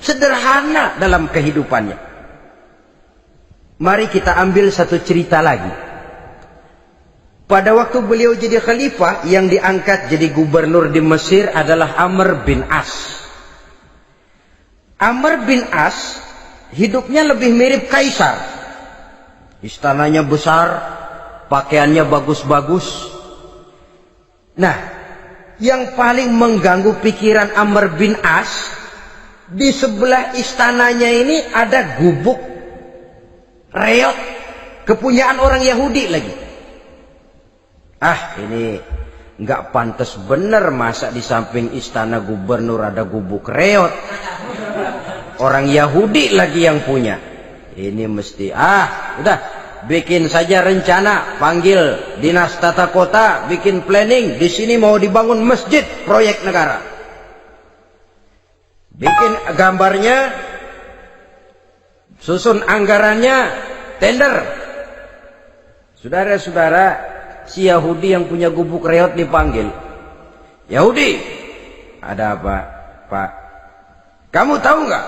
Sederhana dalam kehidupannya. Mari kita ambil satu cerita lagi. Pada waktu beliau jadi khalifah, yang diangkat jadi gubernur di Mesir adalah Amr bin As. Amr bin As hidupnya lebih mirip kaisar. Istananya besar, pakaiannya bagus-bagus. Nah, yang paling mengganggu pikiran Amr bin As, di sebelah istananya ini ada gubuk reot, kepunyaan orang Yahudi lagi. Ah, ini nggak pantas bener, masa di samping istana gubernur ada gubuk reot. Orang Yahudi lagi yang punya. Ini mesti, udah, bikin saja rencana, panggil dinas tata kota, bikin planning. Di sini mau dibangun masjid, proyek negara. Bikin gambarnya, susun anggarannya, tender. Saudara-saudara, si Yahudi yang punya gubuk reot dipanggil. Yahudi, ada apa, Pak? Kamu tahu nggak?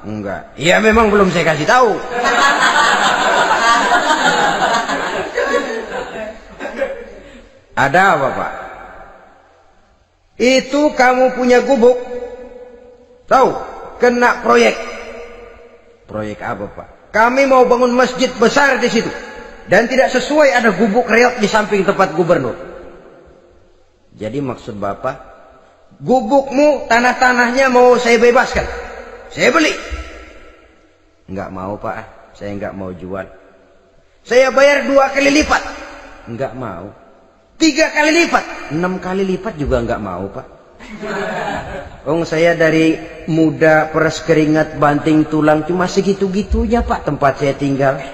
Enggak. Iya, memang belum saya kasih tahu. Ada apa, Pak? Itu kamu punya gubuk. Tahu? Kena proyek. Proyek apa, Pak? Kami mau bangun masjid besar di situ. Dan tidak sesuai ada gubuk reot di samping tempat gubernur. Jadi maksud Bapak, gubukmu, tanah-tanahnya mau saya bebaskan. Saya beli. Enggak mau, Pak. Saya enggak mau jual. Saya bayar 2 kali lipat. Enggak mau. 3 kali lipat. 6 kali lipat juga enggak mau, Pak. Saya dari muda peres keringat banting tulang cuma segitu-gitunya, Pak, tempat saya tinggal.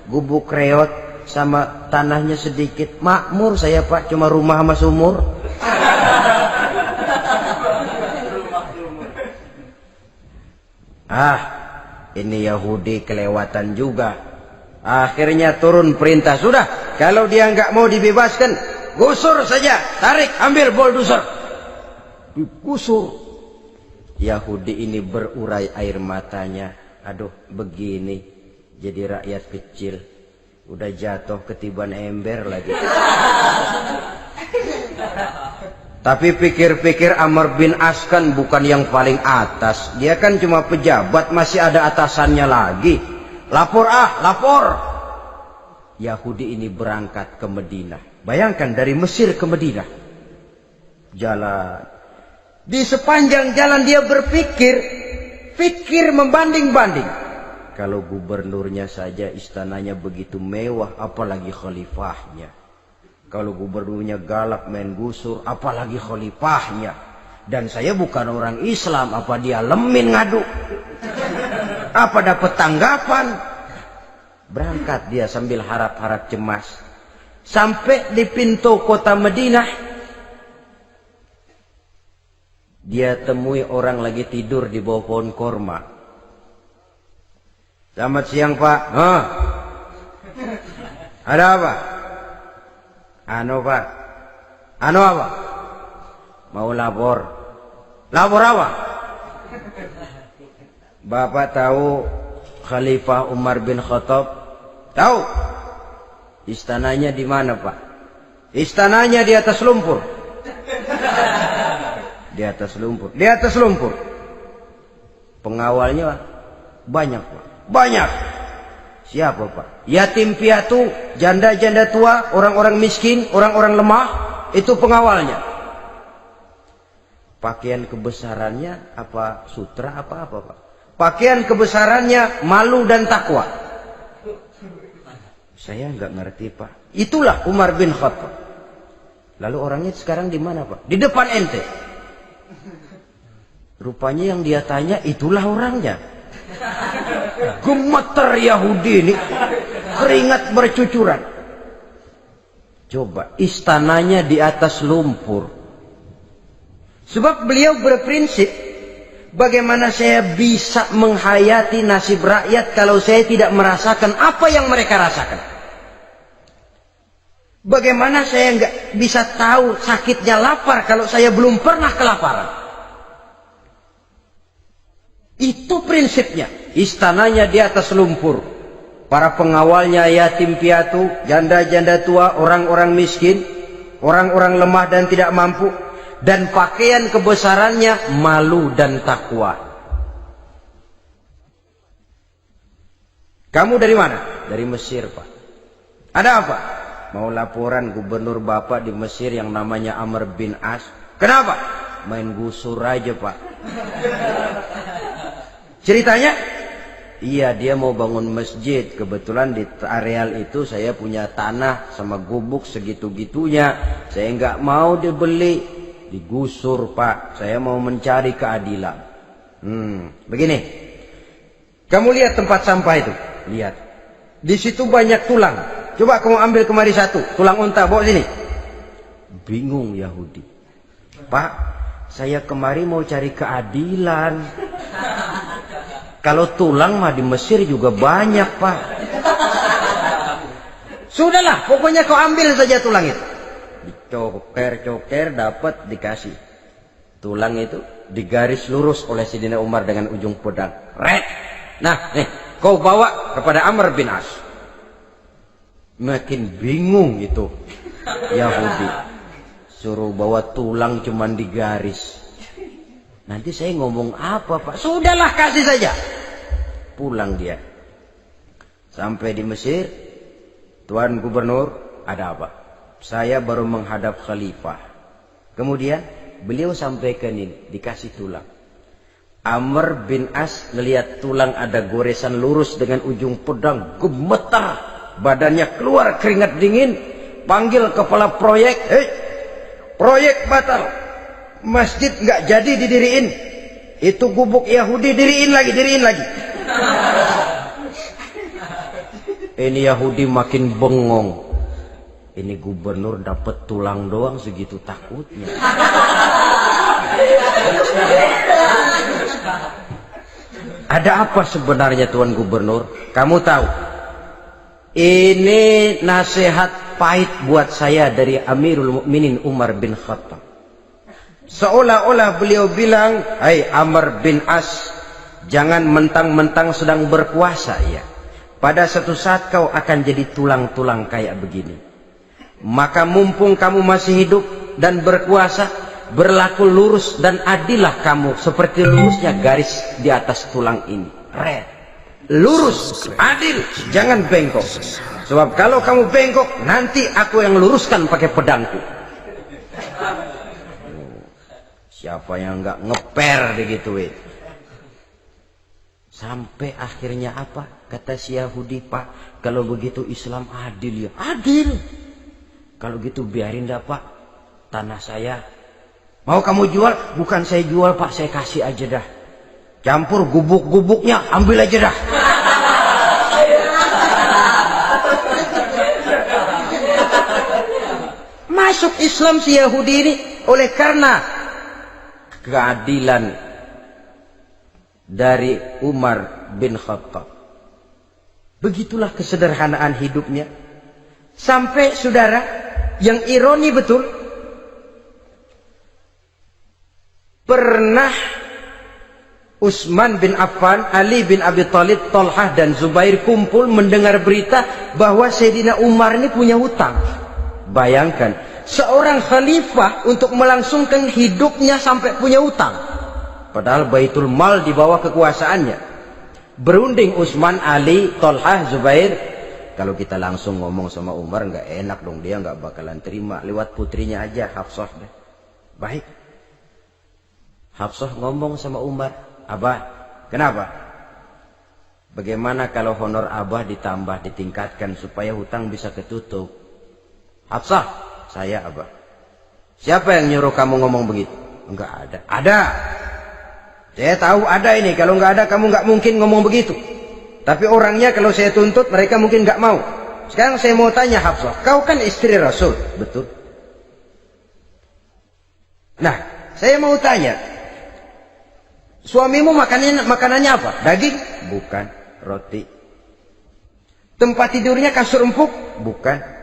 Gubuk reot sama tanahnya sedikit. Makmur saya, Pak, cuma rumah sama sumur. Ini Yahudi kelewatan juga. Akhirnya turun perintah, sudah, kalau dia nggak mau dibebaskan, gusur saja, tarik, ambil bulldozer. Digusur. Yahudi ini berurai air matanya. Aduh, begini jadi rakyat kecil, udah jatuh ketiban ember lagi. Tapi pikir-pikir Amr bin As kan bukan yang paling atas. Dia kan cuma pejabat, masih ada atasannya lagi. Lapor lapor. Yahudi ini berangkat ke Madinah. Bayangkan dari Mesir ke Madinah. Jalan. Di sepanjang jalan dia pikir membanding-banding. Kalau gubernurnya saja istananya begitu mewah, apalagi khalifahnya. Kalau gubernurnya galak main gusur, apalagi khalifahnya. Dan saya bukan orang Islam, apa dia lemin ngadu? Apa dapat tanggapan? Berangkat dia sambil harap-harap cemas. Sampai di pintu kota Madinah, dia temui orang lagi tidur di bawah pohon korma. Selamat siang Pak. Ada apa? Pak. Apa? Mau lapor. Lapor apa? Bapak tahu Khalifah Umar bin Khattab? Tahu? Istananya di mana Pak? Istananya di atas lumpur. Di atas lumpur. Di atas lumpur. Pengawalnya banyak Pak. Banyak. Siapa Pak? Yatim piatu, janda-janda tua, orang-orang miskin, orang-orang lemah, itu pengawalnya. Pakaian kebesarannya apa sutra apa Pak? Pakaian kebesarannya malu dan takwa. Saya nggak ngerti Pak. Itulah Umar bin Khattab. Lalu orangnya sekarang di mana Pak? Di depan ente. Rupanya yang dia tanya itulah orangnya. Gemeter Yahudi ini, keringat bercucuran. Coba, istananya di atas lumpur. Sebab beliau berprinsip, bagaimana saya bisa menghayati nasib rakyat kalau saya tidak merasakan apa yang mereka rasakan? Bagaimana saya nggak bisa tahu sakitnya lapar kalau saya belum pernah kelaparan? Itu prinsipnya. Istananya di atas lumpur. Para pengawalnya yatim piatu, janda-janda tua, orang-orang miskin, orang-orang lemah dan tidak mampu. Dan pakaian kebesarannya malu dan takwa. Kamu dari mana? Dari Mesir Pak. Ada apa? Mau laporan gubernur Bapak di Mesir yang namanya Amr bin As. Kenapa? Main gusur aja Pak. Ceritanya? Iya, dia mau bangun masjid. Kebetulan di areal itu saya punya tanah sama gubuk segitu-gitunya. Saya nggak mau dibeli, digusur Pak. Saya mau mencari keadilan. Begini. Kamu lihat tempat sampah itu? Lihat. Di situ banyak tulang. Coba kamu ambil kemari satu. Tulang unta, bawa sini. Bingung Yahudi. Pak, saya kemari mau cari keadilan. Kalau tulang mah di Mesir juga banyak Pak. Sudahlah, pokoknya kau ambil saja tulang itu. Dicoker-coker dapat dikasih. Tulang itu digaris lurus oleh Sidina Umar dengan ujung pedang. Red. Nah, nih, kau bawa kepada Amr bin As. Makin bingung itu Yahudi. Suruh bawa tulang cuman digaris. Nanti saya ngomong apa Pak? Sudahlah, kasih saja. Pulang dia. Sampai di Mesir. Tuan Gubernur, ada apa? Saya baru menghadap Khalifah. Kemudian beliau sampaikan ini, dikasih tulang. Amr bin As ngelihat tulang ada goresan lurus dengan ujung pedang, gemetar. Badannya keluar keringat dingin. Panggil kepala proyek. Hei, proyek batal. Masjid nggak jadi didiriin. Itu gubuk Yahudi diriin lagi. Ini Yahudi makin bengong. Ini gubernur dapat tulang doang segitu takutnya. Ada apa sebenarnya Tuan Gubernur? Kamu tahu? Ini nasihat pahit buat saya dari Amirul Mukminin Umar bin Khattab. Seolah-olah beliau bilang, hai Amr bin As, jangan mentang-mentang sedang berkuasa ya. Pada suatu saat kau akan jadi tulang-tulang kayak begini. Maka mumpung kamu masih hidup dan berkuasa, berlaku lurus dan adillah kamu seperti lurusnya garis di atas tulang ini. Red. Lurus, adil, jangan bengkok. Sebab kalau kamu bengkok, nanti aku yang luruskan pakai pedangku. Siapa yang nggak ngeper digituin? Sampai akhirnya apa? Kata si Yahudi, Pak, kalau begitu Islam adil ya. Adil. Kalau gitu biarin dah Pak, tanah saya. Mau kamu jual? Bukan saya jual Pak, saya kasih aja dah. Campur gubuk-gubuknya, ambil aja dah. Masuk Islam si Yahudi ini oleh karena keadilan dari Umar bin Khattab. Begitulah kesederhanaan hidupnya. Sampai saudara, yang ironi betul, pernah Utsman bin Affan, Ali bin Abi Thalib, Thalhah dan Zubair kumpul mendengar berita bahwa Sayyidina Umar ini punya hutang. Bayangkan, seorang khalifah untuk melangsungkan hidupnya sampai punya hutang. Padahal Baitul Mal di bawah kekuasaannya. Berunding Utsman, Ali, Thalhah, Zubair. Kalau kita langsung ngomong sama Umar nggak enak dong, dia nggak bakalan terima. Lewat putrinya aja, Hafsah. Baik. Hafsah ngomong sama Umar, Abah, kenapa? Bagaimana kalau honor Abah ditambah, ditingkatkan supaya hutang bisa ketutup? Hafsah, saya Abah. Siapa yang nyuruh kamu ngomong begitu? Enggak ada. Ada. Saya tahu ada ini. Kalau enggak ada, kamu enggak mungkin ngomong begitu. Tapi orangnya kalau saya tuntut, mereka mungkin enggak mau. Sekarang saya mau tanya Hafsah, kau kan istri Rasul, betul? Nah, saya mau tanya, suamimu makanannya apa? Daging? Bukan. Roti. Tempat tidurnya kasur empuk? Bukan.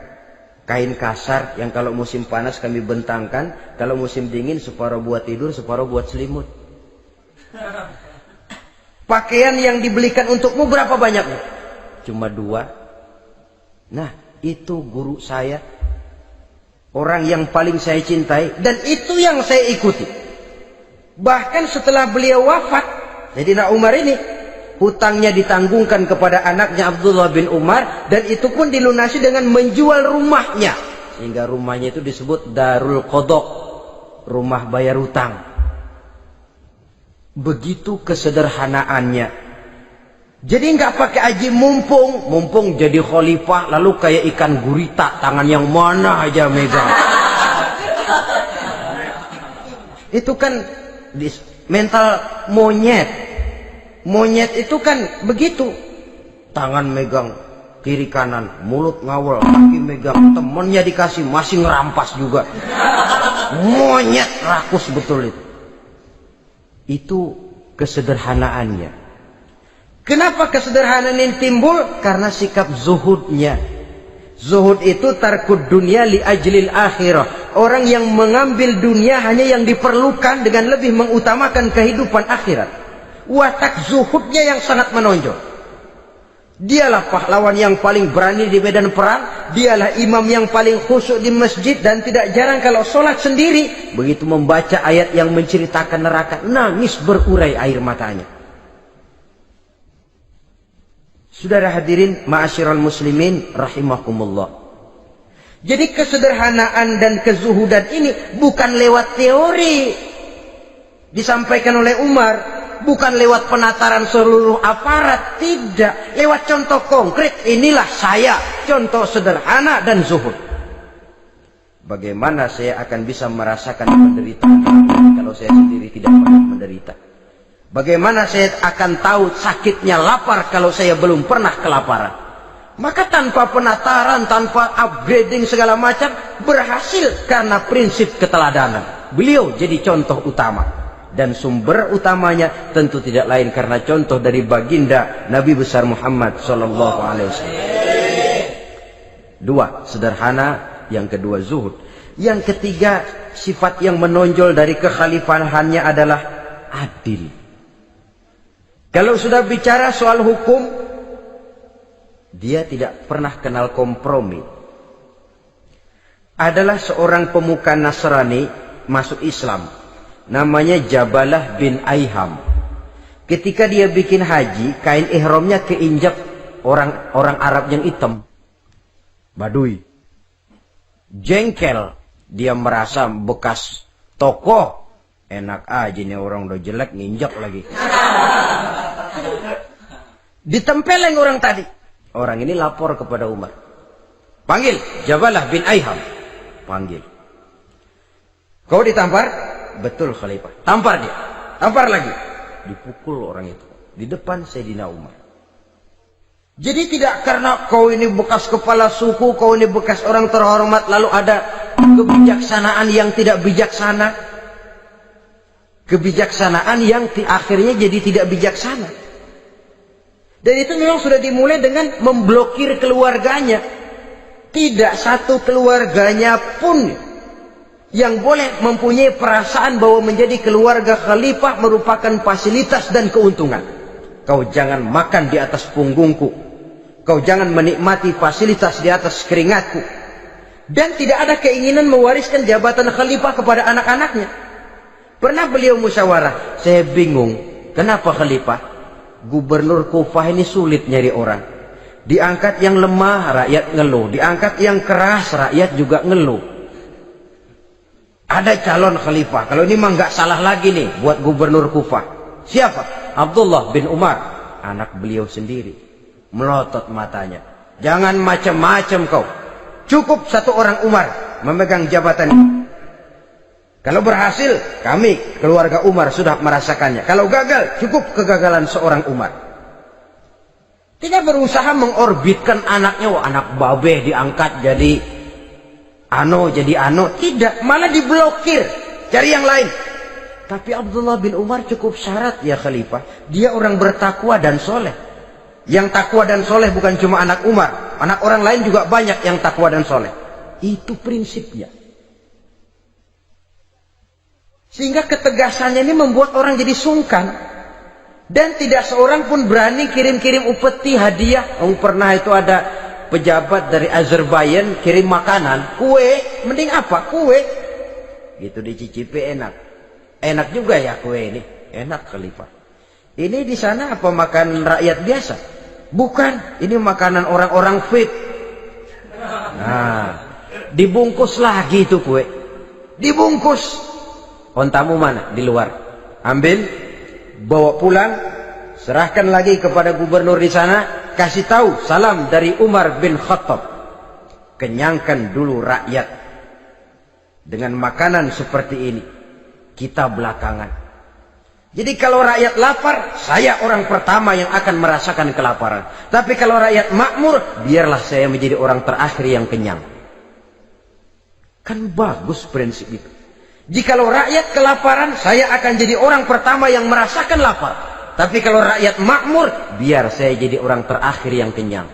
Kain kasar yang kalau musim panas kami bentangkan, kalau musim dingin separuh buat tidur, separuh buat selimut. Pakaian yang dibelikan untukmu berapa banyaknya? Cuma 2. Nah, itu guru saya, orang yang paling saya cintai, dan itu yang saya ikuti. Bahkan setelah beliau wafat, Sayyidina Umar ini hutangnya ditanggungkan kepada anaknya Abdullah bin Umar, dan itu pun dilunasi dengan menjual rumahnya, sehingga rumahnya itu disebut Darul Qadha, rumah bayar hutang. Begitu kesederhanaannya. Jadi nggak pakai aji mumpung jadi khalifah lalu kayak ikan gurita, tangan yang mana aja megang. Itu kan mental monyet. Monyet itu kan begitu, tangan megang kiri kanan, mulut ngawal, kaki megang, temennya dikasih masih ngerampas juga. Monyet rakus betul itu. Itu kesederhanaannya. Kenapa kesederhanaan ini timbul? Karena sikap zuhudnya. Zuhud itu tarkud dunia li ajlil akhirah. Orang yang mengambil dunia hanya yang diperlukan dengan lebih mengutamakan kehidupan akhirat. Watak zuhudnya yang sangat menonjol. Dialah pahlawan yang paling berani di medan perang. Dialah imam yang paling khusyuk di masjid. Dan tidak jarang kalau sholat sendiri, begitu membaca ayat yang menceritakan neraka, nangis berurai air matanya. Saudara hadirin ma'asyiral muslimin rahimakumullah. Jadi kesederhanaan dan kezuhudan ini bukan lewat teori disampaikan oleh Umar, bukan lewat penataran seluruh aparat, tidak, lewat contoh konkret. Inilah saya, contoh sederhana dan zuhud. Bagaimana saya akan bisa merasakan penderitaan kalau saya sendiri tidak pernah menderita? Bagaimana saya akan tahu sakitnya lapar kalau saya belum pernah kelaparan? Maka tanpa penataran, tanpa upgrading segala macam, berhasil karena prinsip keteladanan. Beliau jadi contoh utama. Dan sumber utamanya tentu tidak lain karena contoh dari baginda Nabi besar Muhammad sallallahu alaihi wasallam. 2, sederhana. Yang kedua, zuhud. Yang ketiga, sifat yang menonjol dari kekhalifahannya adalah adil. Kalau sudah bicara soal hukum, dia tidak pernah kenal kompromi. Adalah seorang pemuka Nasrani masuk Islam. Namanya Jabalah bin Aiham. Ketika dia bikin haji, kain ihramnya keinjak orang Arab yang hitam. Badui. Jengkel. Dia merasa bekas tokoh. Enak aja nih orang udah jelek nginjak lagi. Ditempeleng orang tadi. Orang ini lapor kepada Umar. Panggil Jabalah bin Aiham. Panggil. Kau ditampar? Betul Khalifah. Tampar dia. Tampar lagi. Dipukul orang itu. Di depan Sayyidina Umar. Jadi tidak karena kau ini bekas kepala suku, kau ini bekas orang terhormat, lalu ada kebijaksanaan yang tidak bijaksana. Kebijaksanaan yang akhirnya jadi tidak bijaksana. Dan itu memang sudah dimulai dengan memblokir keluarganya. Tidak satu keluarganya pun yang boleh mempunyai perasaan bahwa menjadi keluarga khalifah merupakan fasilitas dan keuntungan. Kau jangan makan di atas punggungku. Kau jangan menikmati fasilitas di atas keringatku. Dan tidak ada keinginan mewariskan jabatan khalifah kepada anak-anaknya. Pernah beliau musyawarah. Saya bingung. Kenapa khalifah? Gubernur Kufah ini sulit nyari orang. Diangkat yang lemah, rakyat ngeluh. Diangkat yang keras, rakyat juga ngeluh. Ada calon khalifah. Kalau ini mah nggak salah lagi nih buat gubernur Kufah. Siapa? Abdullah bin Umar. Anak beliau sendiri. Melotot matanya. Jangan macam-macam kau. Cukup satu orang Umar memegang jabatan ini. Kalau berhasil, kami keluarga Umar sudah merasakannya. Kalau gagal, cukup kegagalan seorang Umar. Tidak berusaha mengorbitkan anaknya. Wah, anak babe diangkat jadi jadi ano. Tidak, malah diblokir. Cari yang lain. Tapi Abdullah bin Umar cukup syarat ya khalifah. Dia orang bertakwa dan soleh. Yang takwa dan soleh bukan cuma anak Umar. Anak orang lain juga banyak yang takwa dan soleh. Itu prinsipnya. Sehingga ketegasannya ini membuat orang jadi sungkan. Dan tidak seorang pun berani kirim-kirim upeti hadiah. Pernah itu ada pejabat dari Azerbaijan kirim makanan. Kue, mending apa? Kue. Gitu dicicipi enak. Enak juga ya kue ini. Enak khalifah. Ini di sana apa makan rakyat biasa? Bukan. Ini makanan orang-orang fit. Nah, dibungkus lagi itu kue. Dibungkus. Ontamu mana? Di luar. Ambil, bawa pulang, serahkan lagi kepada gubernur di sana, kasih tahu salam dari Umar bin Khattab. Kenyangkan dulu rakyat dengan makanan seperti ini. Kita belakangan. Jadi kalau rakyat lapar, saya orang pertama yang akan merasakan kelaparan. Tapi kalau rakyat makmur, biarlah saya menjadi orang terakhir yang kenyang. Kan bagus prinsip itu. Jikalau rakyat kelaparan, saya akan jadi orang pertama yang merasakan lapar. Tapi kalau rakyat makmur, biar saya jadi orang terakhir yang kenyang.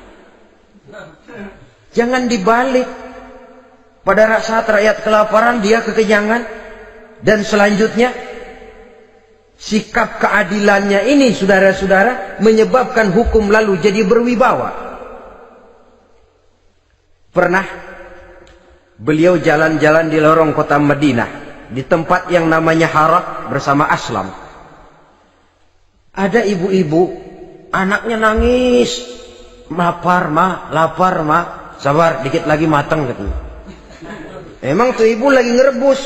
Jangan dibalik. Pada saat rakyat kelaparan, dia kekenyangan. Dan selanjutnya, sikap keadilannya ini, saudara-saudara, menyebabkan hukum lalu jadi berwibawa. Pernah beliau jalan-jalan di lorong kota Madinah. Di tempat yang namanya Harah bersama Aslam. Ada ibu-ibu, anaknya nangis. Lapar ma, lapar ma. Sabar, dikit lagi matang katanya. Emang tuh ibu lagi ngerebus.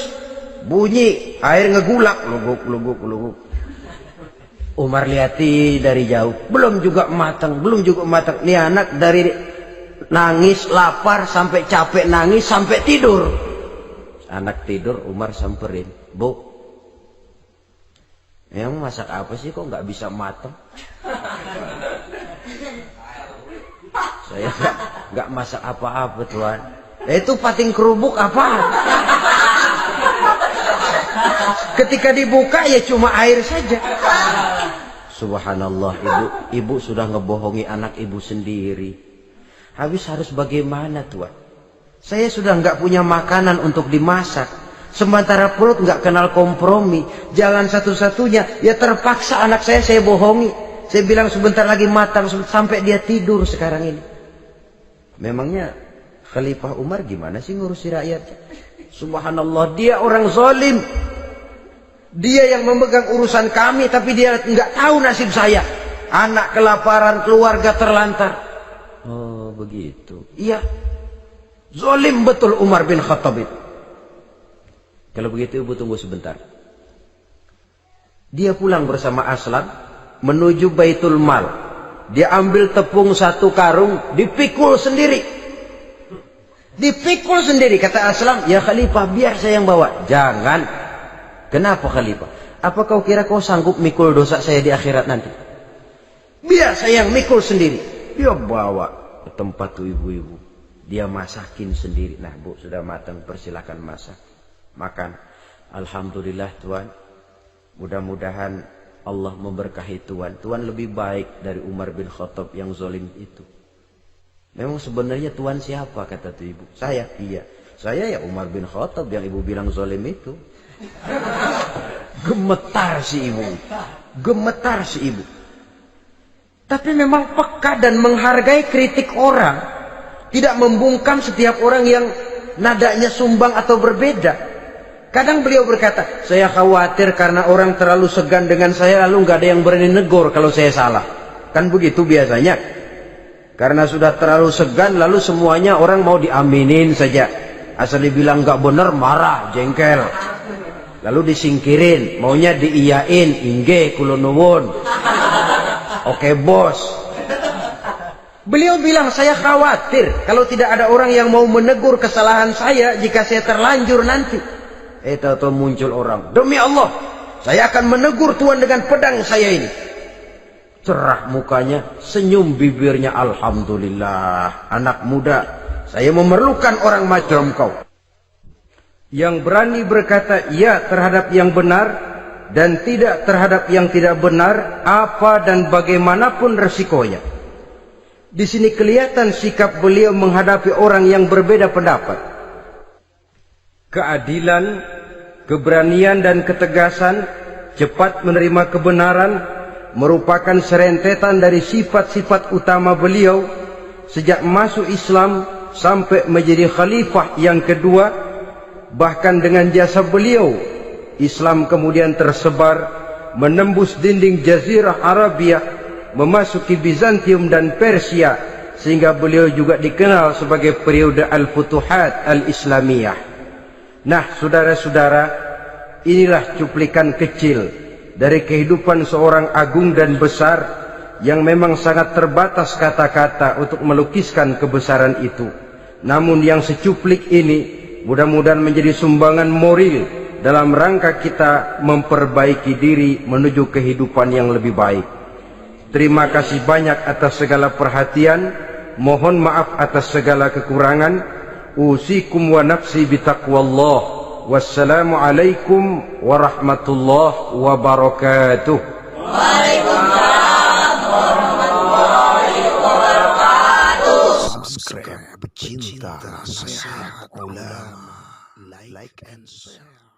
Bunyi, air ngegulak. Luguk, luguk, luguk. Umar lihati dari jauh. Belum juga matang, belum juga matang. Nih anak dari nangis, lapar, sampai capek nangis, sampai tidur. Anak tidur, Umar samperin. Bu, yang masak apa sih kok nggak bisa matang? Saya nggak masak apa-apa tuan. Itu pating kerubuk apa? Ketika dibuka ya cuma air saja. Subhanallah, ibu sudah ngebohongi anak ibu sendiri. Habis harus bagaimana tuan? Saya sudah nggak punya makanan untuk dimasak. Sementara perut nggak kenal kompromi. Jalan satu-satunya, ya terpaksa anak saya bohongi. Saya bilang sebentar lagi matang sampai dia tidur sekarang ini. Memangnya Khalifah Umar gimana sih ngurusi rakyat? Subhanallah, dia orang zalim. Dia yang memegang urusan kami, tapi dia nggak tahu nasib saya. Anak kelaparan, keluarga terlantar. Oh begitu. Iya, zalim betul Umar bin Khattab itu. Kalau begitu ibu tunggu sebentar. Dia pulang bersama Aslam menuju Baitul Mal. Dia ambil tepung 1 karung, dipikul sendiri. Dipikul sendiri. Kata Aslam, ya Khalifah biar saya yang bawa. Jangan. Kenapa Khalifah? Apa kau kira kau sanggup mikul dosa saya di akhirat nanti? Biar saya yang mikul sendiri. Dia bawa ke tempat tuh ibu-ibu. Dia masakin sendiri. Nah bu, sudah matang, persilakan masak. Makan. Alhamdulillah Tuhan. Mudah-mudahan Allah memberkahi Tuhan. Tuhan lebih baik dari Umar bin Khattab yang zalim itu. Memang sebenarnya Tuhan siapa kata tuh ibu? Saya. Iya. Saya ya Umar bin Khattab yang ibu bilang zalim itu. Gemetar si ibu. Gemetar si ibu. Tapi memang peka dan menghargai kritik orang. Tidak membungkam setiap orang yang nadanya sumbang atau berbeda. Kadang beliau berkata, saya khawatir karena orang terlalu segan dengan saya lalu nggak ada yang berani negor kalau saya salah. Kan begitu biasanya. Karena sudah terlalu segan lalu semuanya orang mau diaminin saja. Asal dibilang nggak benar marah, jengkel. Lalu disingkirin, maunya diiyain, inge kulonuwun. Oke bos. Beliau bilang saya khawatir kalau tidak ada orang yang mau menegur kesalahan saya jika saya terlanjur nanti. Tahu muncul orang. Demi Allah, saya akan menegur Tuhan dengan pedang saya ini. Cerah mukanya, senyum bibirnya. Alhamdulillah, anak muda, saya memerlukan orang macam kau. Yang berani berkata ya terhadap yang benar dan tidak terhadap yang tidak benar, apa dan bagaimanapun resikonya. Di sini kelihatan sikap beliau menghadapi orang yang berbeda pendapat. Keadilan, keberanian dan ketegasan, cepat menerima kebenaran merupakan serentetan dari sifat-sifat utama beliau sejak masuk Islam sampai menjadi khalifah yang kedua. Bahkan dengan jasa beliau, Islam kemudian tersebar menembus dinding Jazirah Arabia, memasuki Bizantium dan Persia, sehingga beliau juga dikenal sebagai periode Al-Futuhat Al-Islamiyah. Nah, saudara-saudara, inilah cuplikan kecil dari kehidupan seorang agung dan besar yang memang sangat terbatas kata-kata untuk melukiskan kebesaran itu. Namun yang secuplik ini mudah-mudahan menjadi sumbangan moral dalam rangka kita memperbaiki diri menuju kehidupan yang lebih baik. Terima kasih banyak atas segala perhatian. Mohon maaf atas segala kekurangan. Usikum wa nafsi bitaqwallah. Wassalamualaikum warahmatullahi wabarakatuh. Waalaikumsalam warahmatullahi wabarakatuh. Subscribe, pecinta nasihat ulama, like and share.